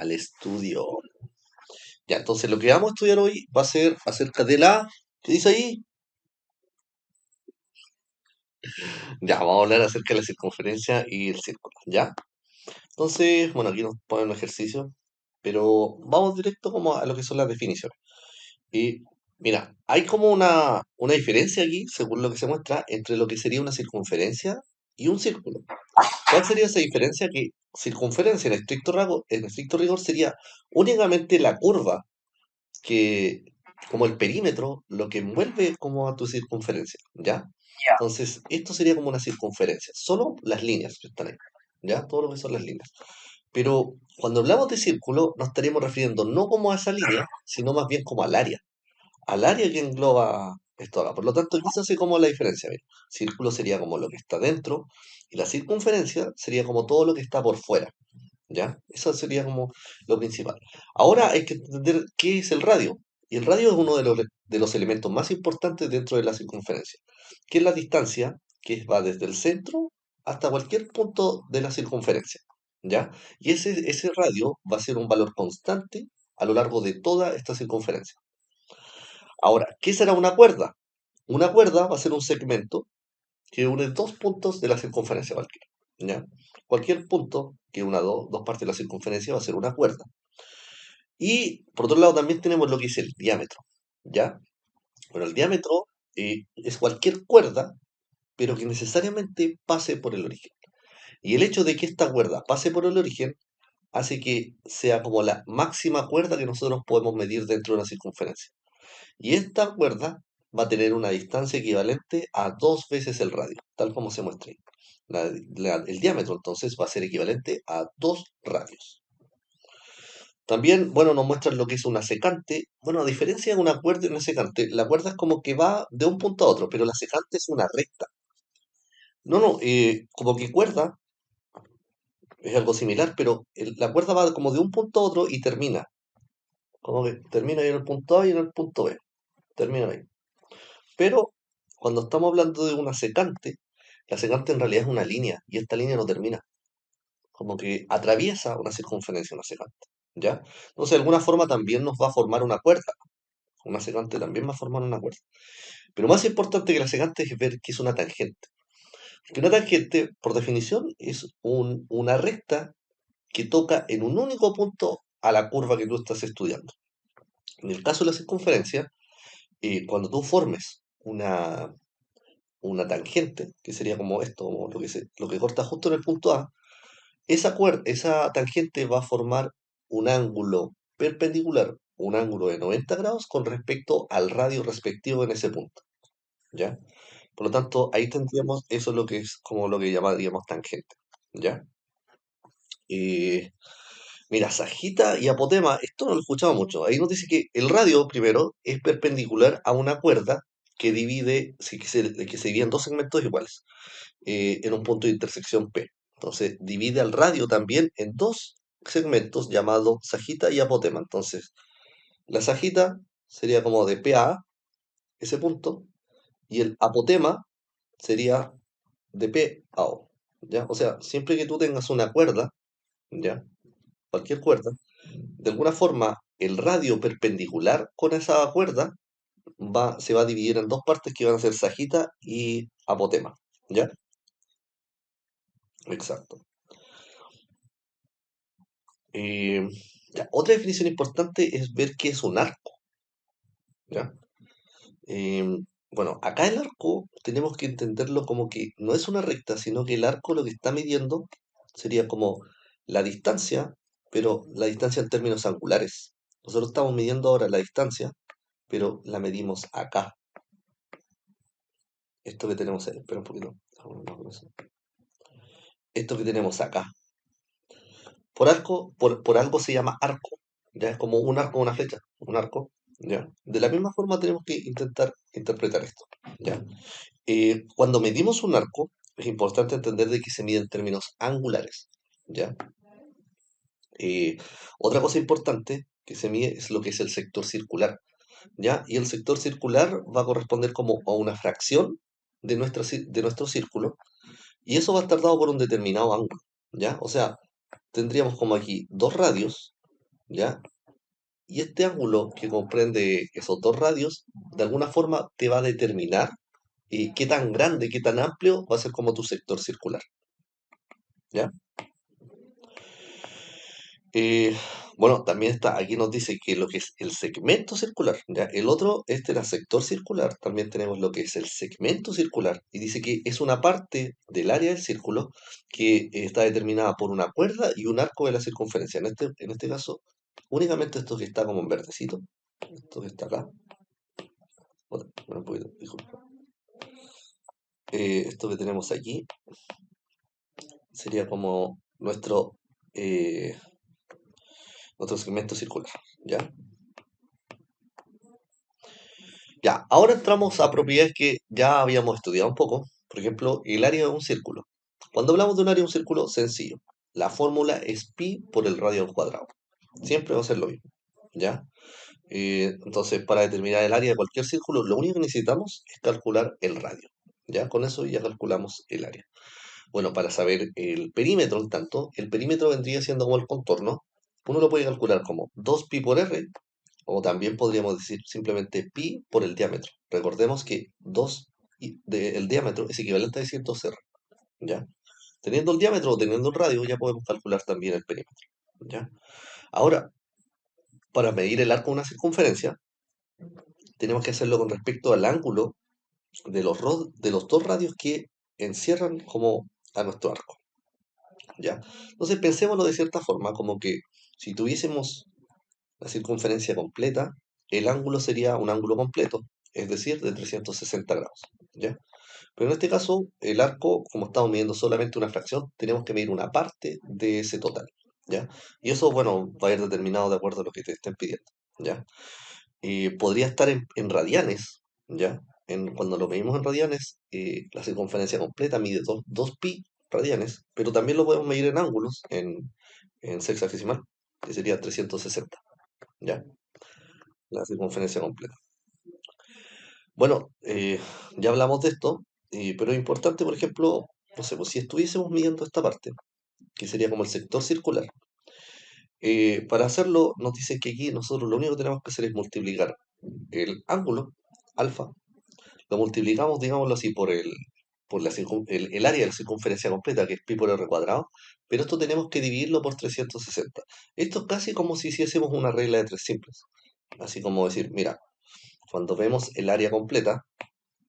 al estudio. Ya, entonces lo que vamos a estudiar hoy va a ser acerca de la... ¿Qué dice ahí? Ya, vamos a hablar acerca de la circunferencia y el círculo, ¿ya? Entonces, bueno, aquí nos ponen un ejercicio, pero vamos directo como a lo que son las definiciones. Y mira, hay como una diferencia aquí, según lo que se muestra, entre lo que sería una circunferencia y un círculo. ¿Cuál sería esa diferencia? Que circunferencia en estricto rigor sería únicamente la curva que, como el perímetro, lo que envuelve como a tu circunferencia, ¿ya? Entonces, esto sería como una circunferencia, solo las líneas que están ahí, ¿ya? Todo lo que son las líneas. Pero cuando hablamos de círculo, nos estaríamos refiriendo no como a esa línea, sino más bien como al área que engloba esto acá. Por lo tanto, aquí se hace como la diferencia. Mira. Círculo sería como lo que está dentro y la circunferencia sería como todo lo que está por fuera. ¿Ya? Eso sería como lo principal. Ahora hay que entender qué es el radio. Y el radio es uno de los elementos más importantes dentro de la circunferencia, que es la distancia que va desde el centro hasta cualquier punto de la circunferencia. ¿Ya? Y ese radio va a ser un valor constante a lo largo de toda esta circunferencia. Ahora, ¿qué será una cuerda? Una cuerda va a ser un segmento que une dos puntos de la circunferencia cualquiera. ¿Ya? Cualquier punto que una dos partes de la circunferencia va a ser una cuerda. Y por otro lado también tenemos lo que es el diámetro. ¿Ya? Bueno, el diámetro es cualquier cuerda, pero que necesariamente pase por el origen. Y el hecho de que esta cuerda pase por el origen hace que sea como la máxima cuerda que nosotros podemos medir dentro de una circunferencia. Y esta cuerda va a tener una distancia equivalente a dos veces el radio, tal como se muestra ahí. El diámetro entonces va a ser equivalente a dos radios. También, bueno, nos muestran lo que es una secante. Bueno, a diferencia de una cuerda y una secante, la cuerda es como que va de un punto a otro, pero la secante es una recta. No, no, como que cuerda es algo similar, pero la cuerda va como de un punto a otro y termina. Como que termina ahí en el punto A y en el punto B. Termina ahí. Pero cuando estamos hablando de una secante, la secante en realidad es una línea y esta línea no termina. Como que atraviesa una circunferencia una secante. ¿Ya? Entonces, de alguna forma también nos va a formar una cuerda. Una secante también va a formar una cuerda. Pero más importante que la secante es ver qué es una tangente. Porque una tangente, por definición, es una recta que toca en un único punto a la curva que tú estás estudiando. En el caso de la circunferencia, cuando tú formes una tangente, que sería como esto, como lo que corta justo en el punto A, esa tangente va a formar un ángulo perpendicular, un ángulo de 90 grados con respecto al radio respectivo en ese punto, ¿ya? Por lo tanto, ahí tendríamos, eso es lo que es como lo que llamaríamos tangente, ¿ya? Eh, Mira, sajita y apotema, esto no lo he escuchado mucho. Ahí nos dice que el radio, primero, es perpendicular a una cuerda que divide, sí, que se divide en dos segmentos iguales, en un punto de intersección P. Entonces, divide al radio también en dos segmentos llamados sajita y apotema. Entonces, la sajita sería como de P a A, ese punto, y el apotema sería de P a O. ¿Ya? O sea, siempre que tú tengas una cuerda, ¿ya? Cualquier cuerda, de alguna forma el radio perpendicular con esa cuerda se va a dividir en dos partes que van a ser sajita y apotema. ¿Ya? Exacto. Eh, ya, otra definición importante es ver qué es un arco, ¿ya? Bueno, acá el arco tenemos que entenderlo como que no es una recta, sino que el arco lo que está midiendo sería como la distancia, pero la distancia en términos angulares. Nosotros estamos midiendo ahora la distancia, pero la medimos acá. Esto que tenemos ahí, espera un poquito. Esto que tenemos acá. Por algo se llama arco. Ya es como un arco, una flecha, un arco. ¿Ya? De la misma forma tenemos que intentar interpretar esto. ¿Ya? Cuando medimos un arco, es importante entender de que se mide en términos angulares. ¿Ya? Eh, Otra cosa importante que se mide es lo que es el sector circular. ¿Ya? Y el sector circular va a corresponder como a una fracción de nuestro círculo. Y eso va a estar dado por un determinado ángulo. ¿Ya? O sea, tendríamos como aquí dos radios ¿ya? Y este ángulo que comprende esos dos radios, de alguna forma te va a determinar qué tan grande, qué tan amplio va a ser como tu sector circular, ¿ya? Eh, bueno, también está, aquí nos dice que lo que es el segmento circular, ¿ya? El otro, este era sector circular, también tenemos lo que es el segmento circular, y dice que es una parte del área del círculo que está determinada por una cuerda y un arco de la circunferencia. En este caso, únicamente esto que está como en verdecito, esto que está acá, bueno, un poquito, disculpa. Esto que tenemos aquí sería como eh, nuestro segmento circular, ¿ya? Ya, ahora entramos a propiedades que ya habíamos estudiado un poco. Por ejemplo, el área de un círculo. Cuando hablamos de un área de un círculo, sencillo. La fórmula es pi por el radio al cuadrado. Siempre va a ser lo mismo, ¿ya? Entonces, para determinar el área de cualquier círculo, lo único que necesitamos es calcular el radio. ¿Ya? Con eso ya calculamos el área. Bueno, para saber el perímetro, en tanto, el perímetro vendría siendo como el contorno. Uno lo puede calcular como 2pi por r, o también podríamos decir simplemente pi por el diámetro. Recordemos que el diámetro es equivalente a 200 r, ¿ya? Teniendo el diámetro o teniendo el radio, ya podemos calcular también el perímetro, ¿ya? Ahora, para medir el arco de una circunferencia, tenemos que hacerlo con respecto al ángulo de los dos radios que encierran como a nuestro arco, ¿ya? Entonces pensémoslo de cierta forma, como que si tuviésemos la circunferencia completa, el ángulo sería un ángulo completo, es decir, de 360 grados, ¿ya? Pero en este caso, el arco, como estamos midiendo solamente una fracción, tenemos que medir una parte de ese total, ¿ya? Y eso, bueno, va a ir determinado de acuerdo a lo que te estén pidiendo, ¿ya? Podría estar en radianes, ¿ya? Cuando lo medimos en radianes, la circunferencia completa mide 2 pi radianes, pero también lo podemos medir en ángulos, en sexagesimal, que sería 360, ¿ya? La circunferencia completa. Bueno, ya hablamos de esto, pero es importante, por ejemplo, no sé, pues si estuviésemos midiendo esta parte, que sería como el sector circular, para hacerlo nos dicen que aquí nosotros lo único que tenemos que hacer es multiplicar el ángulo, alfa, lo multiplicamos, digámoslo así, por el área de la circunferencia completa, que es pi por r cuadrado, pero esto tenemos que dividirlo por 360. Esto es casi como si hiciésemos una regla de tres simples. Así como decir, mira, cuando vemos el área completa,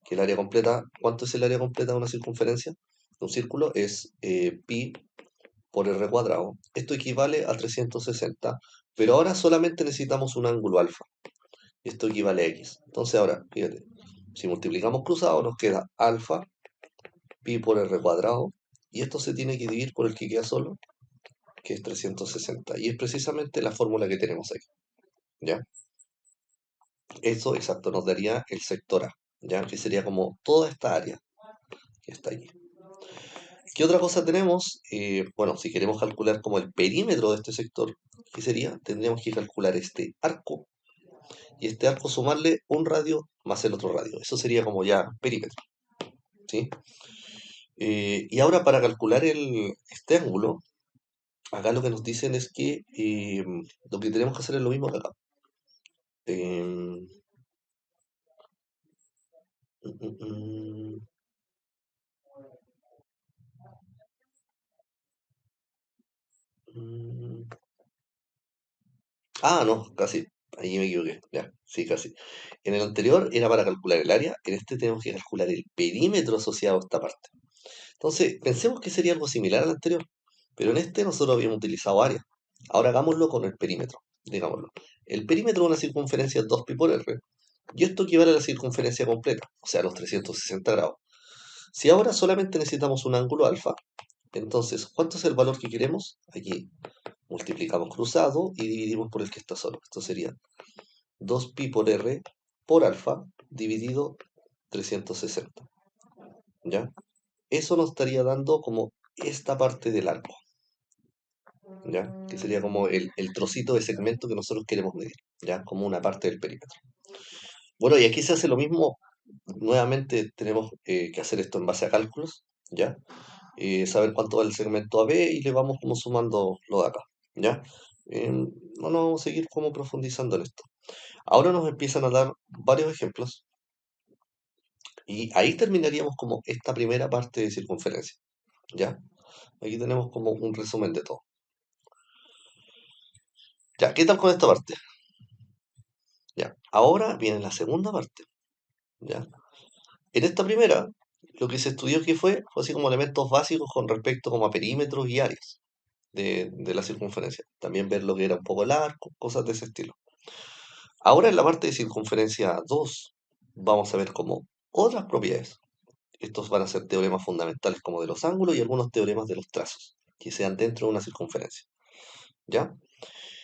que el área completa, ¿cuánto es el área completa de una circunferencia? De un círculo es pi por r cuadrado. Esto equivale a 360, pero ahora solamente necesitamos un ángulo alfa. Esto equivale a x. Entonces ahora, fíjate, si multiplicamos cruzado nos queda alfa pi por r cuadrado, y esto se tiene que dividir por el que queda solo, que es 360. Y es precisamente la fórmula que tenemos aquí, ¿ya? Eso, exacto, nos daría el sector A, ¿ya? Que sería como toda esta área que está aquí. ¿Qué otra cosa tenemos? Bueno, si queremos calcular como el perímetro de este sector, ¿qué sería? Tendríamos que calcular este arco, y este arco sumarle un radio más el otro radio. Eso sería como ya perímetro, ¿sí? Y ahora para calcular este ángulo, acá lo que nos dicen es que lo que tenemos que hacer es lo mismo que acá. Em, mm, mm, mm, mm. No, casi. Ahí me equivoqué. Ya, sí, casi. En el anterior era para calcular el área, en este tenemos que calcular el perímetro asociado a esta parte. Entonces, pensemos que sería algo similar al anterior, pero en este nosotros habíamos utilizado área. Ahora hagámoslo con el perímetro, digámoslo. El perímetro de una circunferencia es 2pi por r, y esto equivale a la circunferencia completa, o sea, a los 360 grados. Si ahora solamente necesitamos un ángulo alfa, entonces, ¿cuánto es el valor que queremos? Aquí multiplicamos cruzado y dividimos por el que está solo. Esto sería 2pi por r por alfa dividido 360, ¿ya? Eso nos estaría dando como esta parte del arco, ¿ya? Que sería como el trocito de segmento que nosotros queremos medir, ¿ya? Como una parte del perímetro. Bueno, y aquí se hace lo mismo. Nuevamente tenemos que hacer esto en base a cálculos, ¿ya? Saber cuánto vale el segmento AB y le vamos como sumando lo de acá, ¿ya? no nos vamos a seguir como profundizando en esto. Ahora nos empiezan a dar varios ejemplos y ahí terminaríamos como esta primera parte de circunferencia, ¿ya? Aquí tenemos como un resumen de todo. Ya, ¿qué tal con esta parte? Ya, ahora viene la segunda parte, ¿ya? En esta primera, lo que se estudió que fue así como elementos básicos con respecto como a perímetros y áreas de la circunferencia. También ver lo que era un poco el arco, cosas de ese estilo. Ahora en la parte de circunferencia 2 vamos a ver como otras propiedades. Estos van a ser teoremas fundamentales como de los ángulos y algunos teoremas de los trazos, que sean dentro de una circunferencia. ¿Ya?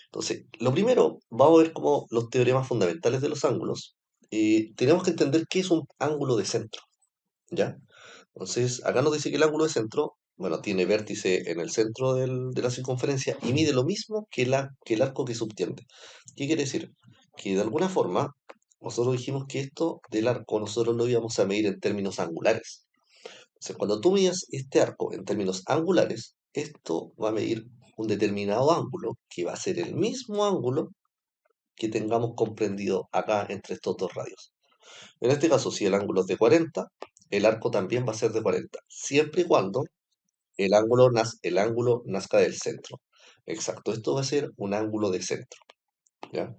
Entonces, lo primero, vamos a ver como los teoremas fundamentales de los ángulos. Tenemos que entender qué es un ángulo de centro. ¿Ya? Entonces, acá nos dice que el ángulo de centro, bueno, tiene vértice en el centro de la circunferencia y mide lo mismo que el arco que subtiende. ¿Qué quiere decir? Que de alguna forma, nosotros dijimos que esto del arco nosotros lo íbamos a medir en términos angulares. Entonces, cuando tú midas este arco en términos angulares, esto va a medir un determinado ángulo que va a ser el mismo ángulo que tengamos comprendido acá entre estos dos radios. En este caso, si el ángulo es de 40, el arco también va a ser de 40, siempre y cuando el ángulo nazca del centro. Exacto, esto va a ser un ángulo de centro. ¿Ya?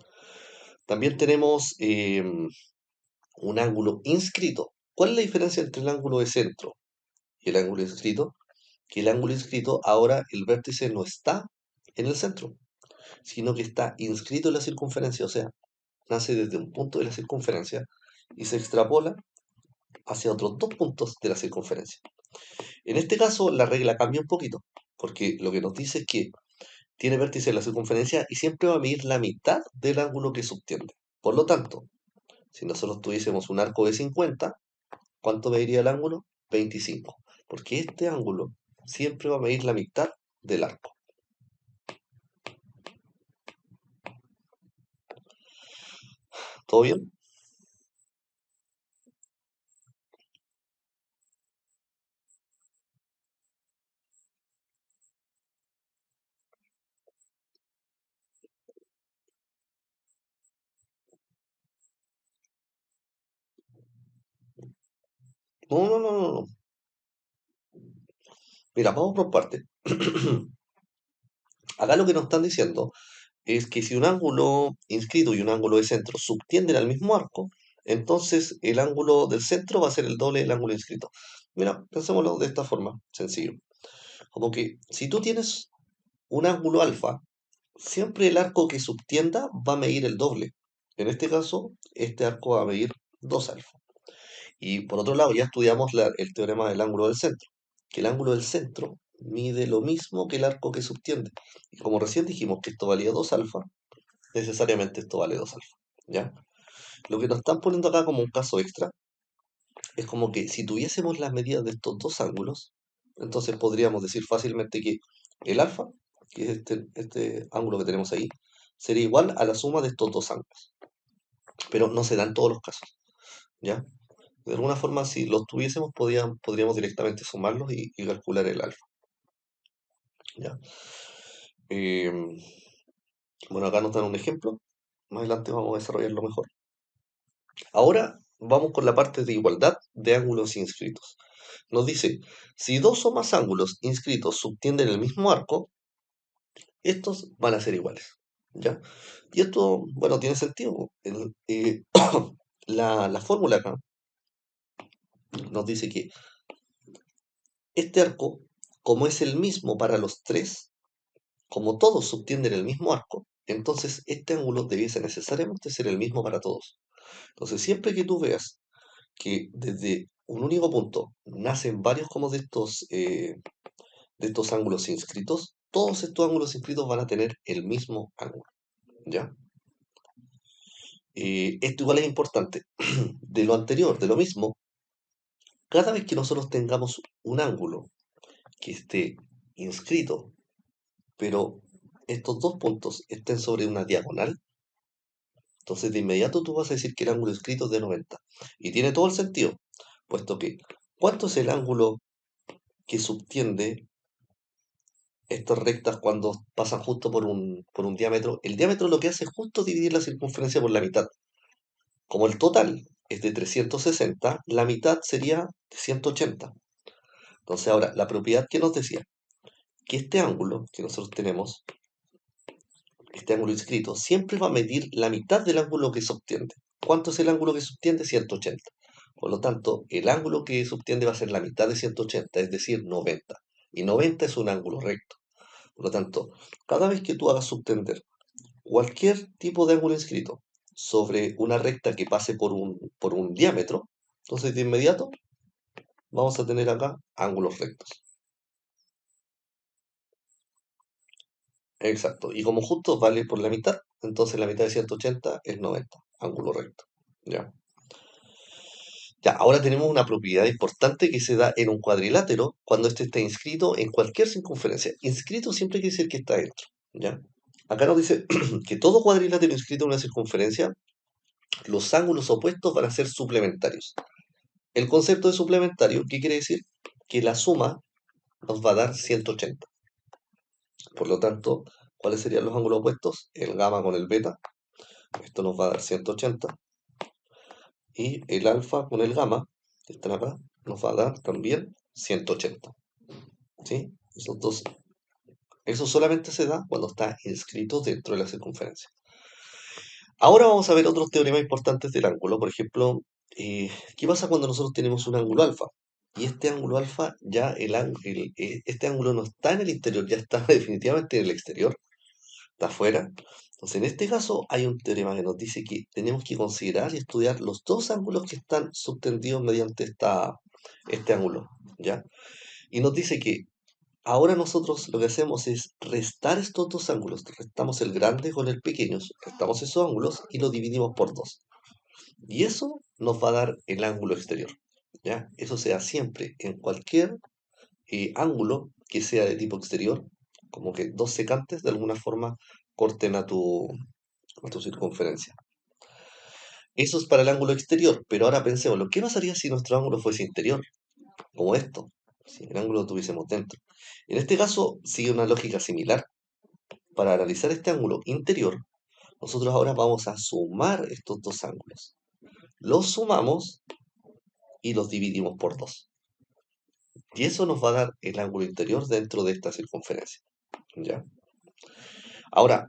También tenemos un ángulo inscrito. ¿Cuál es la diferencia entre el ángulo de centro y el ángulo inscrito? Que el ángulo inscrito ahora el vértice no está en el centro, sino que está inscrito en la circunferencia, o sea, nace desde un punto de la circunferencia y se extrapola hacia otros dos puntos de la circunferencia. En este caso, la regla cambia un poquito, porque lo que nos dice es que tiene vértice en la circunferencia y siempre va a medir la mitad del ángulo que subtiende. Por lo tanto, si nosotros tuviésemos un arco de 50, ¿cuánto mediría el ángulo? 25, porque este ángulo siempre va a medir la mitad del arco. ¿Todo bien? No, no, no, no, no. Mira, vamos por partes. Acá lo que nos están diciendo es que si un ángulo inscrito y un ángulo de centro subtienden al mismo arco, entonces el ángulo del centro va a ser el doble del ángulo inscrito. Mira, pensémoslo de esta forma, sencillo. Como que si tú tienes un ángulo alfa, siempre el arco que subtienda va a medir el doble. En este caso, este arco va a medir 2 alfa. Y por otro lado, ya estudiamos el teorema del ángulo del centro, que el ángulo del centro mide lo mismo que el arco que subtiende. Y como recién dijimos que esto valía 2 alfa, necesariamente esto vale 2 alfa. ¿Ya? Lo que nos están poniendo acá como un caso extra es como que si tuviésemos las medidas de estos dos ángulos, entonces podríamos decir fácilmente que el alfa, que es este ángulo que tenemos ahí, sería igual a la suma de estos dos ángulos. Pero no se da en todos los casos. ¿Ya? De alguna forma, si los tuviésemos, podríamos directamente sumarlos y calcular el alfa. ¿Ya? Em, bueno, acá nos dan un ejemplo. Más adelante vamos a desarrollarlo mejor. Ahora vamos con la parte de igualdad de ángulos inscritos. Nos dice, si dos o más ángulos inscritos subtienden el mismo arco, estos van a ser iguales. ¿Ya? Y esto, bueno, tiene sentido. La fórmula acá nos dice que este arco, como es el mismo para los tres, como todos subtienden el mismo arco, entonces este ángulo debiese necesariamente ser el mismo para todos. Entonces, siempre que tú veas que desde un único punto nacen varios como de estos ángulos inscritos, todos estos ángulos inscritos van a tener el mismo ángulo, ¿ya? Esto igual es importante. De lo anterior, de lo mismo, cada vez que nosotros tengamos un ángulo que esté inscrito, pero estos dos puntos estén sobre una diagonal, entonces de inmediato tú vas a decir que el ángulo inscrito es de 90. Y tiene todo el sentido, puesto que ¿cuánto es el ángulo que subtiende Estas rectas cuando pasan justo por un diámetro, el diámetro lo que hace es justo dividir la circunferencia por la mitad. Como el total es de 360, la mitad sería de 180. Entonces ahora, la propiedad que nos decía, que este ángulo que nosotros tenemos, este ángulo inscrito, siempre va a medir la mitad del ángulo que se obtiende. ¿Cuánto es el ángulo que se obtiende? 180. Por lo tanto, el ángulo que se obtiende va a ser la mitad de 180, es decir, 90. Y 90 es un ángulo recto. Por lo tanto, cada vez que tú hagas subtender cualquier tipo de ángulo inscrito sobre una recta que pase por un diámetro, entonces de inmediato vamos a tener acá ángulos rectos. Exacto. Y como justo vale por la mitad, entonces la mitad de 180 es 90, ángulo recto. ¿Ya? Ya, ahora tenemos una propiedad importante que se da en un cuadrilátero cuando este está inscrito en cualquier circunferencia. Inscrito siempre quiere decir que está dentro. ¿Ya? Acá nos dice que todo cuadrilátero inscrito en una circunferencia, los ángulos opuestos van a ser suplementarios. El concepto de suplementario, ¿qué quiere decir? Que la suma nos va a dar 180. Por lo tanto, ¿cuáles serían los ángulos opuestos? El gamma con el beta. Esto nos va a dar 180. Y el alfa con el gamma, que están acá, nos va a dar también 180. ¿Sí? Eso solamente se da cuando está inscrito dentro de la circunferencia. Ahora vamos a ver otros teoremas importantes del ángulo. Por ejemplo, ¿qué pasa cuando nosotros tenemos un ángulo alfa? Y este ángulo alfa, ya este ángulo no está en el interior, ya está definitivamente en el exterior, está afuera. Entonces, en este caso hay un teorema que nos dice que tenemos que considerar y estudiar los dos ángulos que están subtendidos mediante este ángulo, ¿ya? Y nos dice que ahora nosotros lo que hacemos es restar estos dos ángulos, restamos el grande con el pequeño, restamos esos ángulos y los dividimos por dos. Y eso nos va a dar el ángulo exterior, ¿ya? Eso sea siempre en cualquier ángulo que sea de tipo exterior, como que dos secantes de alguna forma corten a tu circunferencia. Eso es para el ángulo exterior, pero ahora pensemos, ¿qué pasaría si nuestro ángulo fuese interior? Como esto, si el ángulo lo tuviésemos dentro. En este caso, sigue una lógica similar. Para analizar este ángulo interior, nosotros ahora vamos a sumar estos dos ángulos. Los sumamos y los dividimos por dos. Y eso nos va a dar el ángulo interior dentro de esta circunferencia. ¿Ya? Ahora,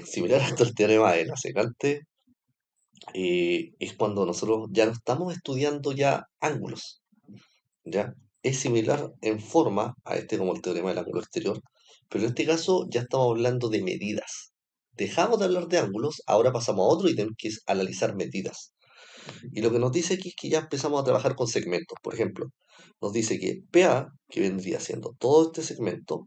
similar a esto el teorema de la secante, es cuando nosotros ya no estamos estudiando ya ángulos, ¿ya? Es similar en forma a este como el teorema del ángulo exterior, pero en este caso ya estamos hablando de medidas. Dejamos de hablar de ángulos, ahora pasamos a otro ítem que es analizar medidas. Y lo que nos dice aquí es que ya empezamos a trabajar con segmentos. Por ejemplo, nos dice que PA, que vendría siendo todo este segmento,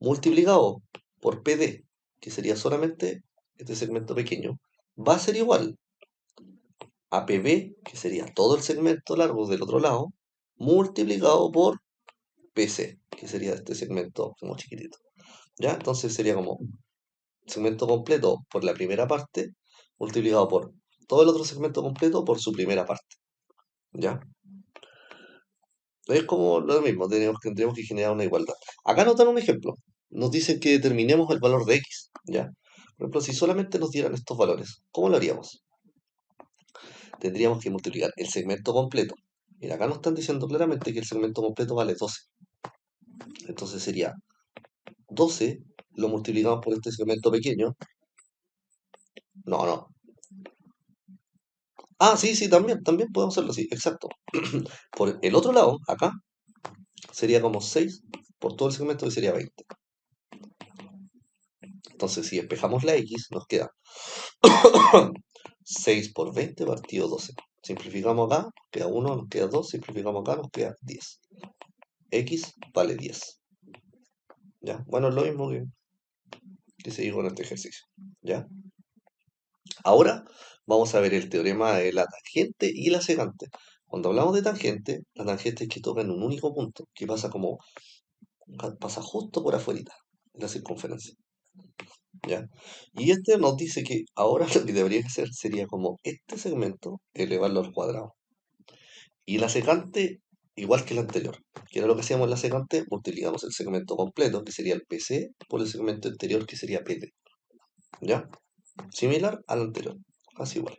multiplicado por PD, que sería solamente este segmento pequeño, va a ser igual a PB, que sería todo el segmento largo del otro lado, multiplicado por PC, que sería este segmento como chiquitito. ¿Ya? Entonces sería como segmento completo por la primera parte, multiplicado por todo el otro segmento completo por su primera parte. ¿Ya? Es como lo mismo, tendríamos que generar una igualdad. Acá nos dan un ejemplo. Nos dicen que determinemos el valor de x, ¿ya? Por ejemplo, si solamente nos dieran estos valores, ¿cómo lo haríamos? Tendríamos que multiplicar el segmento completo. Mira, acá nos están diciendo claramente que el segmento completo vale 12. Entonces sería 12, lo multiplicamos por este segmento pequeño. No, no. Ah, sí, sí, también podemos hacerlo así, exacto. Por el otro lado, acá, sería como 6 por todo el segmento que sería 20. Entonces, si despejamos la x, nos queda 6 por 20 partido 12. Simplificamos acá, nos queda 1, nos queda 2, simplificamos acá, nos queda 10. X vale 10. ¿Ya? Bueno, es lo mismo que se dijo en este ejercicio. ¿Ya? Ahora vamos a ver el teorema de la tangente y la secante. Cuando hablamos de tangente, la tangente es que toca en un único punto, que pasa justo por afuera de la circunferencia. ¿Ya? Y este nos dice que ahora lo que debería hacer sería como este segmento elevarlo al cuadrado. Y la secante igual que el anterior. Que era lo que hacíamos en la secante, multiplicamos el segmento completo, que sería el PC, por el segmento anterior, que sería PT. ¿Ya? Similar al anterior. Casi igual.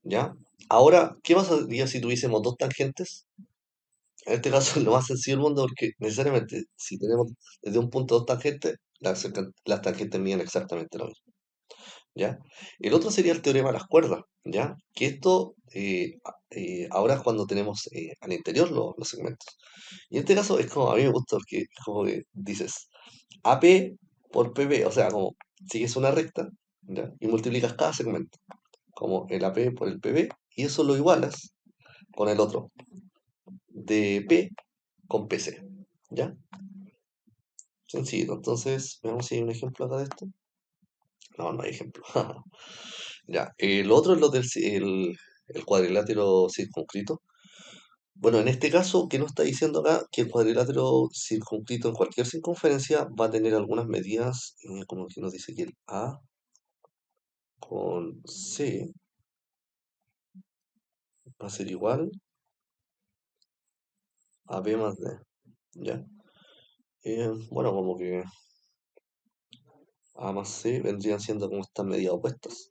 ¿Ya? Ahora, ¿qué pasaría si tuviésemos dos tangentes? En este caso es lo más sencillo del mundo porque necesariamente si tenemos desde un punto dos tangentes, las tangentes miden exactamente lo mismo. ¿Ya? El otro sería el teorema de las cuerdas, ¿ya? Que esto ahora es cuando tenemos al interior los segmentos. Y en este caso es como, a mí me gusta porque es como que dices AP por PB, o sea, como sigues una recta, ¿ya? Y multiplicas cada segmento, como el AP por el PB, y eso lo igualas con el otro, de P con PC, ¿ya? Sencillo, entonces, veamos si hay un ejemplo acá de esto. No, no hay ejemplo. Ya, lo otro es el cuadrilátero circunscrito. Bueno, en este caso, ¿qué nos está diciendo acá? Que el cuadrilátero circunscrito en cualquier circunferencia va a tener algunas medidas, como que nos dice que el A con C va a ser igual a B más D, ¿ya? Bueno, como que A más C vendrían siendo como estas medidas opuestas.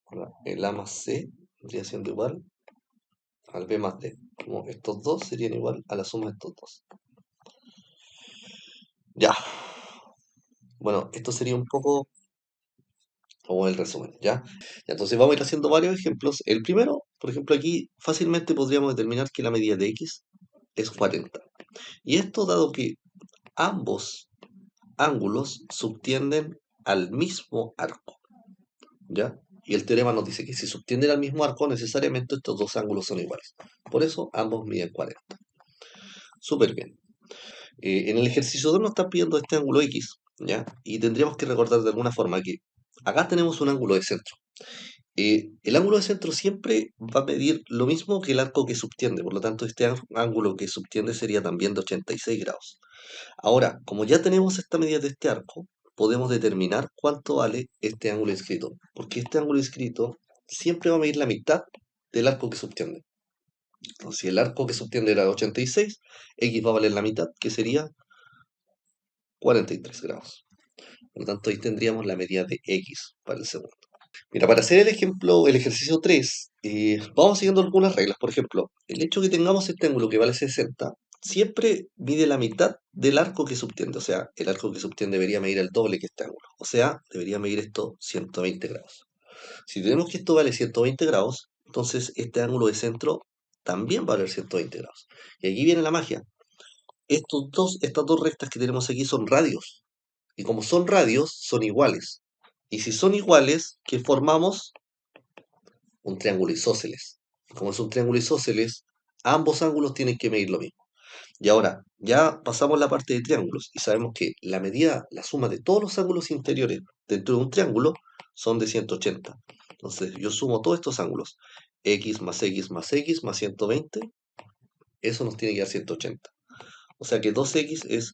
Ahora, el A más C vendría siendo igual al B más D. Como estos dos serían igual a la suma de estos dos. Ya, bueno, esto sería un poco como el resumen, ¿ya? Entonces vamos a ir haciendo varios ejemplos. El primero, por ejemplo, aquí fácilmente podríamos determinar que la medida de x es 40. Y esto dado que ambos ángulos subtienden al mismo arco, ¿ya? Y el teorema nos dice que si subtienden al mismo arco, necesariamente estos dos ángulos son iguales. Por eso ambos miden 40. Súper bien. En el ejercicio 2 nos están pidiendo este ángulo X, ¿ya? Y tendríamos que recordar de alguna forma que acá tenemos un ángulo de centro. El ángulo de centro siempre va a medir lo mismo que el arco que subtiende, por lo tanto este ángulo que subtiende sería también de 86 grados. Ahora, como ya tenemos esta medida de este arco, podemos determinar cuánto vale este ángulo inscrito, porque este ángulo inscrito siempre va a medir la mitad del arco que subtiende. Entonces, si el arco que subtiende era de 86, X va a valer la mitad, que sería 43 grados. Por lo tanto, ahí tendríamos la medida de X para el segundo. Mira, para hacer el ejemplo, el ejercicio 3, vamos siguiendo algunas reglas. Por ejemplo, el hecho de que tengamos este ángulo que vale 60, siempre mide la mitad del arco que subtiende. O sea, el arco que subtiende debería medir el doble que este ángulo. O sea, debería medir esto 120 grados. Si tenemos que esto vale 120 grados, entonces este ángulo de centro también va a valer 120 grados. Y aquí viene la magia. Estas dos rectas que tenemos aquí son radios. Y como son radios, son iguales. Y si son iguales, ¿qué formamos? Un triángulo isósceles. Como es un triángulo isósceles, ambos ángulos tienen que medir lo mismo. Y ahora, ya pasamos la parte de triángulos y sabemos que la medida, la suma de todos los ángulos interiores dentro de un triángulo son de 180. Entonces, yo sumo todos estos ángulos. X más X más X más 120, eso nos tiene que dar 180. O sea que 2X es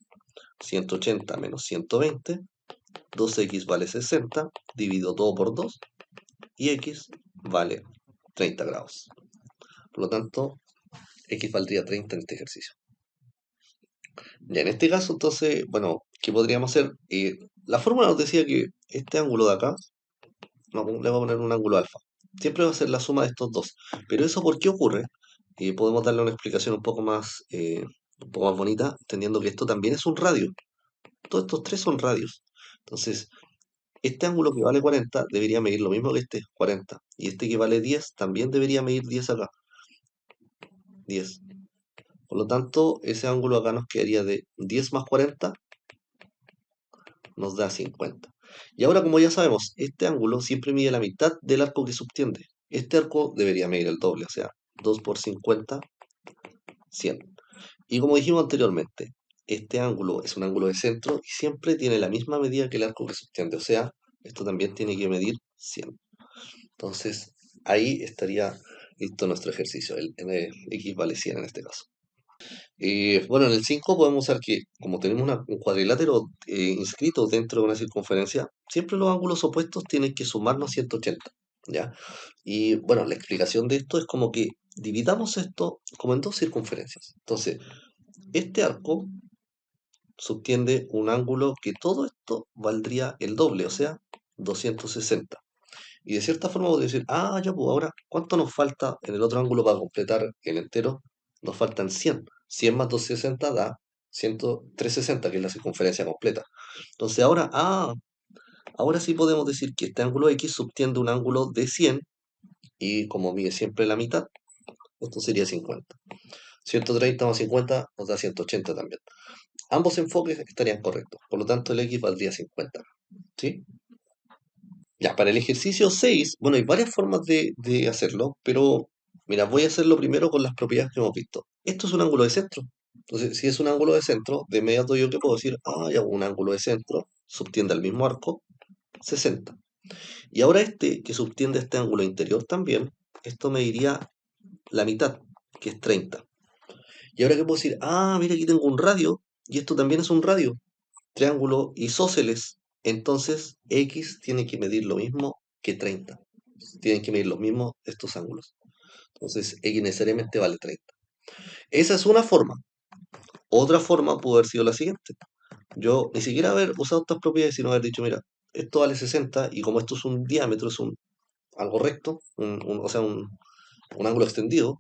180 menos 120. 2X vale 60, divido todo por 2 y X vale 30 grados. Por lo tanto, X valdría 30 en este ejercicio. Ya en este caso, entonces, bueno, ¿qué podríamos hacer? La fórmula nos decía que este ángulo de acá, no, le vamos a poner un ángulo alfa. Siempre va a ser la suma de estos dos. Pero eso, ¿por qué ocurre? Podemos darle una explicación un poco más bonita, entendiendo que esto también es un radio. Todos estos tres son radios. Entonces, este ángulo que vale 40 debería medir lo mismo que este, 40. Y este que vale 10 también debería medir 10 acá, 10. Por lo tanto, ese ángulo acá nos quedaría de 10 más 40, nos da 50. Y ahora, como ya sabemos, este ángulo siempre mide la mitad del arco que subtiende. Este arco debería medir el doble, o sea, 2 por 50, 100. Y como dijimos anteriormente, este ángulo es un ángulo de centro y siempre tiene la misma medida que el arco que subtiende, o sea, esto también tiene que medir 100. Entonces, ahí estaría listo nuestro ejercicio, el X vale 100 en este caso. Bueno, en el 5 podemos usar que, como tenemos un cuadrilátero inscrito dentro de una circunferencia, siempre los ángulos opuestos tienen que sumarnos 180. ¿ya? Y bueno, la explicación de esto es como que dividamos esto como en dos circunferencias. Entonces, este arco subtiende un ángulo que todo esto valdría el doble, o sea, 260. Y de cierta forma podría decir, ah, ya, pues ahora, ¿cuánto nos falta en el otro ángulo para completar el entero? Nos faltan 100. 100 más 260 da 100, 360, que es la circunferencia completa. Entonces ahora sí podemos decir que este ángulo X subtiende un ángulo de 100 y como mide siempre la mitad, esto sería 50. 130 más 50 nos da 180 también. Ambos enfoques estarían correctos, por lo tanto el X valdría 50. ¿Sí? Ya, para el ejercicio 6, bueno, hay varias formas de hacerlo, pero mira, voy a hacerlo primero con las propiedades que hemos visto. Esto es un ángulo de centro. Entonces, si es un ángulo de centro, de inmediato yo que puedo decir, ah, ya, un ángulo de centro subtiende al mismo arco 60. Y ahora este, que subtiende este ángulo interior también, esto me diría la mitad, que es 30. Y ahora que puedo decir, ah, mira, aquí tengo un radio, y esto también es un radio, triángulo isósceles. Entonces, X tiene que medir lo mismo que 30. Tienen que medir lo mismo estos ángulos. Entonces, X necesariamente vale 30. Esa es una forma. Otra forma pudo haber sido la siguiente. Yo ni siquiera haber usado estas propiedades, sino haber dicho, mira, esto vale 60 y como esto es un diámetro, es algo recto, o sea, un ángulo extendido,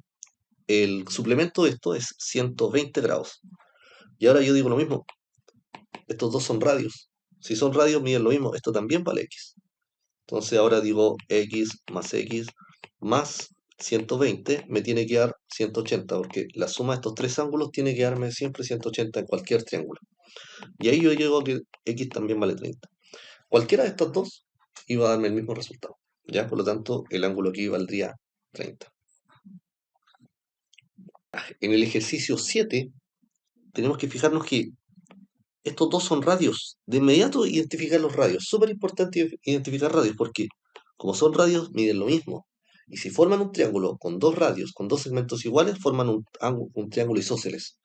el suplemento de esto es 120 grados. Y ahora yo digo lo mismo, estos dos son radios. Si son radios, miden lo mismo, esto también vale X. Entonces ahora digo X más 120 me tiene que dar 180, porque la suma de estos tres ángulos tiene que darme siempre 180 en cualquier triángulo. Y ahí yo llego a que X también vale 30. Cualquiera de estas dos iba a darme el mismo resultado. ¿Ya? Por lo tanto, el ángulo aquí valdría 30. En el ejercicio 7 tenemos que fijarnos que estos dos son radios. De inmediato identificar los radios. Súper importante identificar radios porque como son radios miden lo mismo. Y si forman un triángulo con dos radios, con dos segmentos iguales, forman un triángulo isósceles.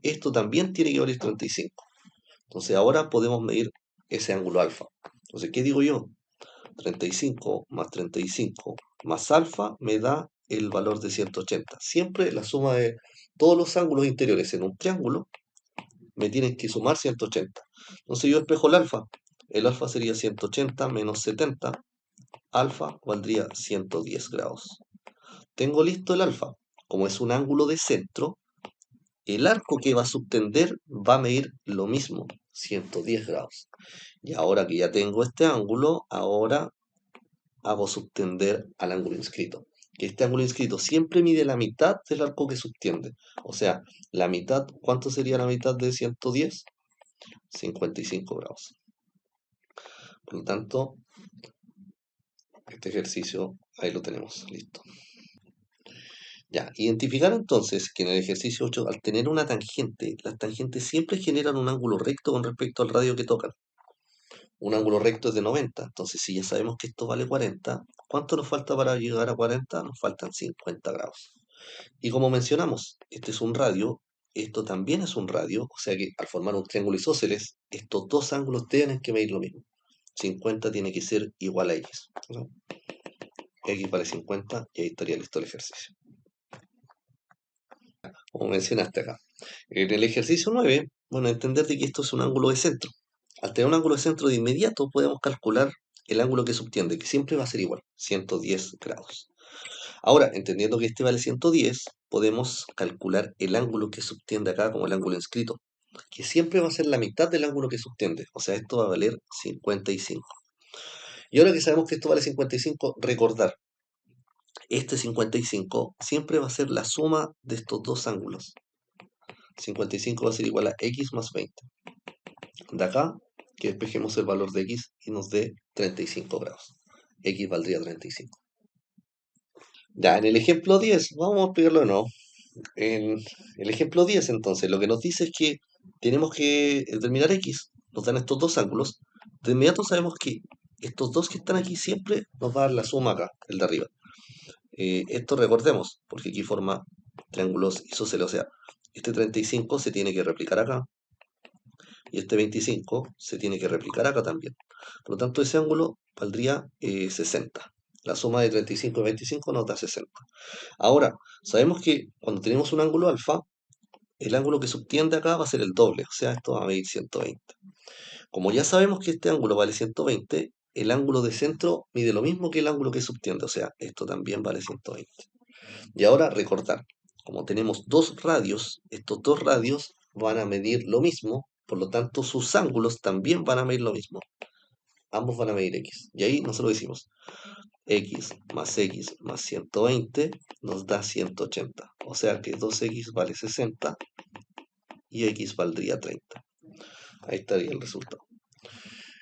Esto también tiene que valer 35. Entonces ahora podemos medir ese ángulo alfa. Entonces, ¿qué digo yo? 35 más 35 más alfa me da el valor de 180. Siempre la suma de todos los ángulos interiores en un triángulo me tienen que sumar 180. Entonces yo espejo el alfa. El alfa sería 180 menos 70. Alfa valdría 110 grados. Tengo listo el alfa. Como es un ángulo de centro, el arco que va a subtender va a medir lo mismo, 110 grados. Y ahora que ya tengo este ángulo, ahora hago subtender al ángulo inscrito. Que este ángulo inscrito siempre mide la mitad del arco que subtiende. O sea, la mitad, ¿cuánto sería la mitad de 110? 55 grados. Por lo tanto, este ejercicio ahí lo tenemos, listo. Ya, identificar entonces que en el ejercicio 8, al tener una tangente, las tangentes siempre generan un ángulo recto con respecto al radio que tocan. Un ángulo recto es de 90, entonces si ya sabemos que esto vale 40, ¿cuánto nos falta para llegar a 40? Nos faltan 50 grados. Y como mencionamos, este es un radio, esto también es un radio, o sea que al formar un triángulo isósceles, estos dos ángulos tienen que medir lo mismo. 50 tiene que ser igual a X. ¿No? X vale 50 y ahí estaría listo el ejercicio. Como mencionaste acá. En el ejercicio 9, bueno, entender de que esto es un ángulo de centro. Al tener un ángulo de centro de inmediato podemos calcular el ángulo que subtiende, que siempre va a ser igual, 110 grados. Ahora, entendiendo que este vale 110, podemos calcular el ángulo que subtiende acá como el ángulo inscrito, que siempre va a ser la mitad del ángulo que subtiende, o sea, esto va a valer 55. Y ahora que sabemos que esto vale 55, recordar, este 55 siempre va a ser la suma de estos dos ángulos. 55 va a ser igual a x más 20. De acá, que despejemos el valor de x y nos dé 35 grados. X valdría 35. Ya, en el ejemplo 10, vamos a explicarlo de nuevo. En el ejemplo 10, entonces, lo que nos dice es que tenemos que determinar x, nos dan estos dos ángulos. De inmediato sabemos que estos dos que están aquí siempre nos va a dar la suma acá, el de arriba. Esto recordemos, porque aquí forma triángulos isósceles, o sea, este 35 se tiene que replicar acá, y este 25 se tiene que replicar acá también. Por lo tanto, ese ángulo valdría 60. La suma de 35 y 25 nos da 60. Ahora, sabemos que cuando tenemos un ángulo alfa, el ángulo que subtiende acá va a ser el doble, o sea, esto va a medir 120. Como ya sabemos que este ángulo vale 120, el ángulo de centro mide lo mismo que el ángulo que subtiende, o sea, esto también vale 120. Y ahora recordar, como tenemos dos radios, estos dos radios van a medir lo mismo, por lo tanto sus ángulos también van a medir lo mismo. Ambos van a medir x. Y ahí nosotros decimos x más 120 nos da 180. O sea que 2x vale 60 y x valdría 30. Ahí estaría el resultado.